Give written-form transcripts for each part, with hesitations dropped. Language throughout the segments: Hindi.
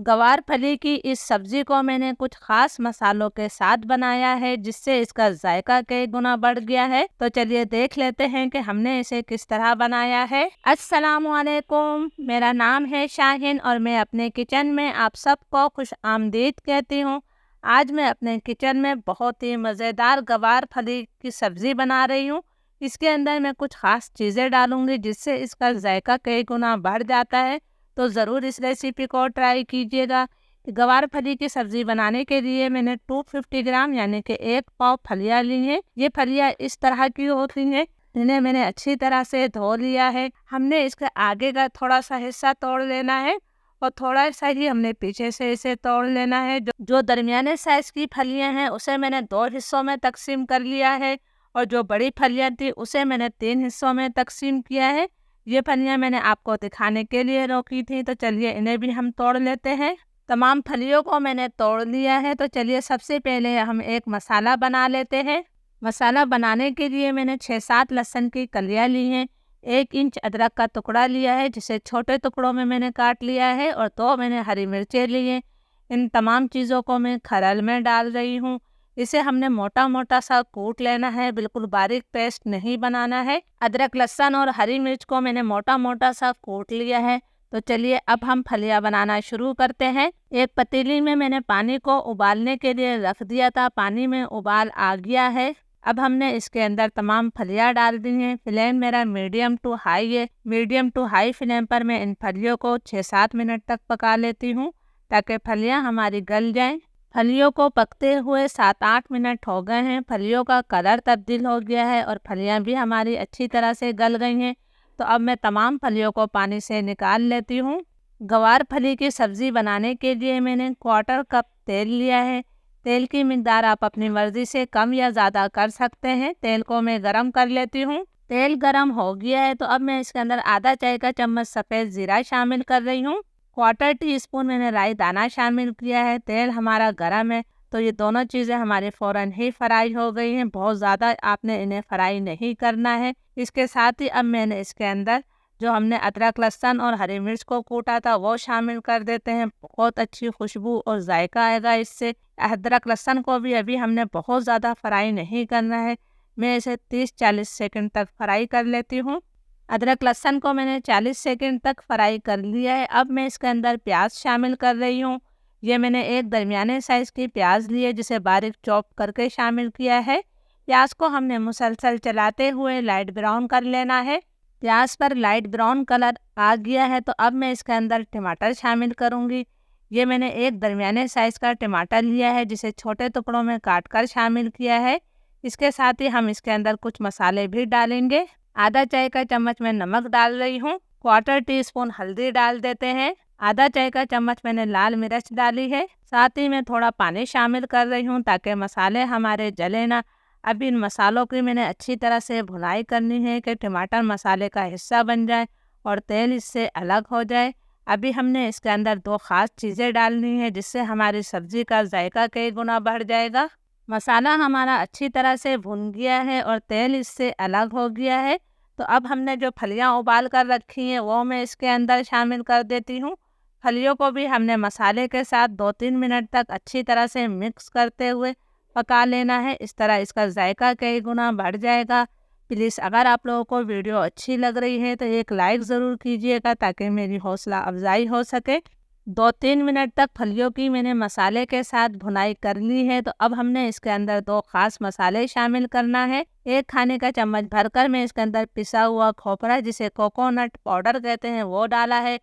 गवार फली की इस सब्जी को मैंने कुछ खास मसालों के साथ बनाया है, जिससे इसका जायका कई गुना बढ़ गया है। तो चलिए देख लेते हैं कि हमने इसे किस तरह बनाया है। अस्सलामुअलैकुम, मेरा नाम है शाहिन और मैं अपने किचन में आप सबको खुश आमदीद कहती हूँ। आज मैं अपने किचन में बहुत ही मज़ेदार गवार फली की सब्जी बना रही हूँ। इसके अंदर मैं कुछ खास चीज़ें डालूंगी जिससे इसका जायका कई गुना बढ़ जाता है। तो ज़रूर इस रेसिपी को ट्राई कीजिएगा। गवार फली की सब्ज़ी बनाने के लिए मैंने 250 ग्राम यानी कि 1 पाव फलियाँ ली हैं। ये फलियाँ इस तरह की होती हैं। इन्हें मैंने अच्छी तरह से धो लिया है। हमने इसके आगे का थोड़ा सा हिस्सा तोड़ लेना है और थोड़ा सा ही हमने पीछे से इसे तोड़ लेना है। जो दरमियाने साइज़ की फलियाँ हैं उसे मैंने 2 हिस्सों में तकसीम कर लिया है और जो बड़ी फलियाँ थी उसे मैंने 3 हिस्सों में तकसीम किया है। ये फलियाँ मैंने आपको दिखाने के लिए रोकी थी। तो चलिए इन्हें भी हम तोड़ लेते हैं। तमाम फलियों को मैंने तोड़ लिया है। तो चलिए सबसे पहले हम एक मसाला बना लेते हैं। मसाला बनाने के लिए मैंने 6-7 लहसुन की कलियाँ ली हैं, 1 इंच अदरक का टुकड़ा लिया है जिसे छोटे टुकड़ों में मैंने काट लिया है और 2 मैंने हरी मिर्चें ली हैं। इन तमाम चीज़ों को मैं खरल में डाल रही हूँ। इसे हमने मोटा मोटा सा कूट लेना है, बिल्कुल बारीक पेस्ट नहीं बनाना है। अदरक, लहसुन और हरी मिर्च को मैंने मोटा मोटा सा कूट लिया है। तो चलिए अब हम फलियां बनाना शुरू करते हैं। एक पतीली में मैंने पानी को उबालने के लिए रख दिया था। पानी में उबाल आ गया है। अब हमने इसके अंदर तमाम फलियां डाल दी हैं। फ्लेम मेरा मीडियम टू हाई है। मीडियम टू हाई फ्लेम पर मैं इन फलियों को 6-7 मिनट तक पका लेती हूँ ताकि फलियां हमारी गल जाएं। फलियों को पकते हुए 7-8 मिनट हो गए हैं। फलियों का कलर तब्दील हो गया है और फलियां भी हमारी अच्छी तरह से गल गई हैं। तो अब मैं तमाम फलियों को पानी से निकाल लेती हूँ। गवार फली की सब्ज़ी बनाने के लिए मैंने 1/4 कप तेल लिया है। तेल की मिकदार आप अपनी मर्ज़ी से कम या ज़्यादा कर सकते हैं। तेल को मैं गरम कर लेती हूँ। तेल गरम हो गया है तो अब मैं इसके अंदर आधा चाय का चम्मच सफ़ेद ज़ीरा शामिल कर रही हूँ। 1/4 टीस्पून मैंने राई दाना शामिल किया है। तेल हमारा गरम है तो ये दोनों चीज़ें हमारी फ़ौरन ही फ्राई हो गई हैं। बहुत ज़्यादा आपने इन्हें फ्राई नहीं करना है। इसके साथ ही अब मैंने इसके अंदर जो हमने अदरक, लहसुन और हरी मिर्च को कूटा था वो शामिल कर देते हैं। बहुत अच्छी खुशबू और जायका आएगा इससे। अदरक लहसुन को भी अभी हमने बहुत ज़्यादा फ्राई नहीं करना है। मैं इसे 30-40 सेकंड तक फ्राई कर लेती हूँ। अदरक लहसुन को मैंने 40 सेकंड तक फ्राई कर लिया है। अब मैं इसके अंदर प्याज शामिल कर रही हूँ। ये मैंने एक दरमियाने साइज़ की प्याज ली है जिसे बारीक चॉप करके शामिल किया है। प्याज को हमने मुसलसल चलाते हुए लाइट ब्राउन कर लेना है। प्याज पर लाइट ब्राउन कलर आ गया है तो अब मैं इसके अंदर टमाटर शामिल करूँगी। ये मैंने एक दरमियाने साइज़ का टमाटर लिया है जिसे छोटे टुकड़ों में काट कर शामिल किया है। इसके साथ ही हम इसके अंदर कुछ मसाले भी डालेंगे। आधा चाय का चम्मच मैं नमक डाल रही हूँ। 1/4 टीस्पून हल्दी डाल देते हैं। आधा चाय का चम्मच मैंने लाल मिर्च डाली है। साथ ही मैं थोड़ा पानी शामिल कर रही हूँ ताकि मसाले हमारे जले ना। अब इन मसालों की मैंने अच्छी तरह से भुनाई करनी है कि टमाटर मसाले का हिस्सा बन जाए और तेल इससे अलग हो जाए। अभी हमने इसके अंदर 2 ख़ास चीज़ें डालनी है जिससे हमारी सब्ज़ी का जायका कई गुना बढ़ जाएगा। मसाला हमारा अच्छी तरह से भुन गया है और तेल इससे अलग हो गया है। तो अब हमने जो फलियां उबाल कर रखी हैं वो मैं इसके अंदर शामिल कर देती हूँ। फलियों को भी हमने मसाले के साथ 2-3 मिनट तक अच्छी तरह से मिक्स करते हुए पका लेना है। इस तरह इसका जायका कई गुना बढ़ जाएगा। प्लीज़ अगर आप लोगों को वीडियो अच्छी लग रही है तो एक लाइक ज़रूर कीजिएगा ताकि मेरी हौसला अफजाई हो सके। 2-3 मिनट तक फलियों की मैंने मसाले के साथ भुनाई कर ली है। तो अब हमने इसके अंदर 2 ख़ास मसाले शामिल करना है। 1 खाने का चम्मच भरकर मैं इसके अंदर पिसा हुआ खोपरा जिसे कोकोनट पाउडर कहते हैं वो डाला है।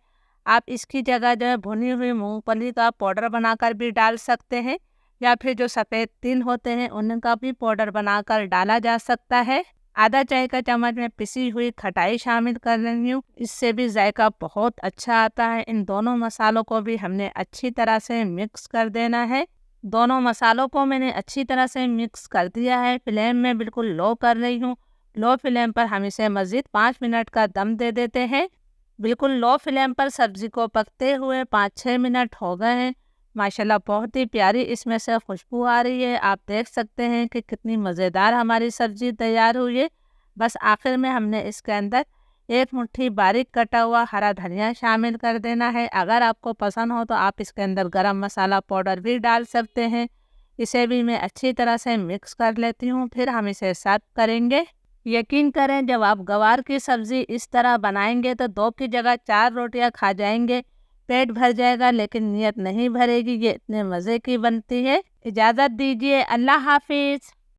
आप इसकी जगह जो है भुनी हुई मूंगफली का पाउडर बनाकर भी डाल सकते हैं या फिर जो सफ़ेद तिल होते हैं उनका भी पाउडर बनाकर डाला जा सकता है। आधा चाय का चम्मच में पिसी हुई खटाई शामिल कर रही हूँ। इससे भी जायका बहुत अच्छा आता है। इन दोनों मसालों को भी हमने अच्छी तरह से मिक्स कर देना है। दोनों मसालों को मैंने अच्छी तरह से मिक्स कर दिया है। फ्लेम में बिल्कुल लो कर रही हूँ। लो फ्लेम पर हम इसे मज़ीद 5 मिनट का दम दे देते हैं। बिल्कुल लो फ्लेम पर सब्ज़ी को पकते हुए 5-6 मिनट हो गए हैं। माशाल्लाह बहुत ही प्यारी इसमें से खुशबू आ रही है। आप देख सकते हैं कि कितनी मज़ेदार हमारी सब्ज़ी तैयार हुई है। बस आखिर में हमने इसके अंदर 1 मुट्ठी बारीक कटा हुआ हरा धनिया शामिल कर देना है। अगर आपको पसंद हो तो आप इसके अंदर गरम मसाला पाउडर भी डाल सकते हैं। इसे भी मैं अच्छी तरह से मिक्स कर लेती हूँ, फिर हम इसे सर्व करेंगे। यकीन करें, जब आप गवार की सब्ज़ी इस तरह बनाएंगे तो 2 की जगह 4 रोटियां खा जाएंगे। पेट भर जाएगा लेकिन नीयत नहीं भरेगी। ये इतने मज़े की बनती है। इजाज़त दीजिए, अल्लाह हाफिज़।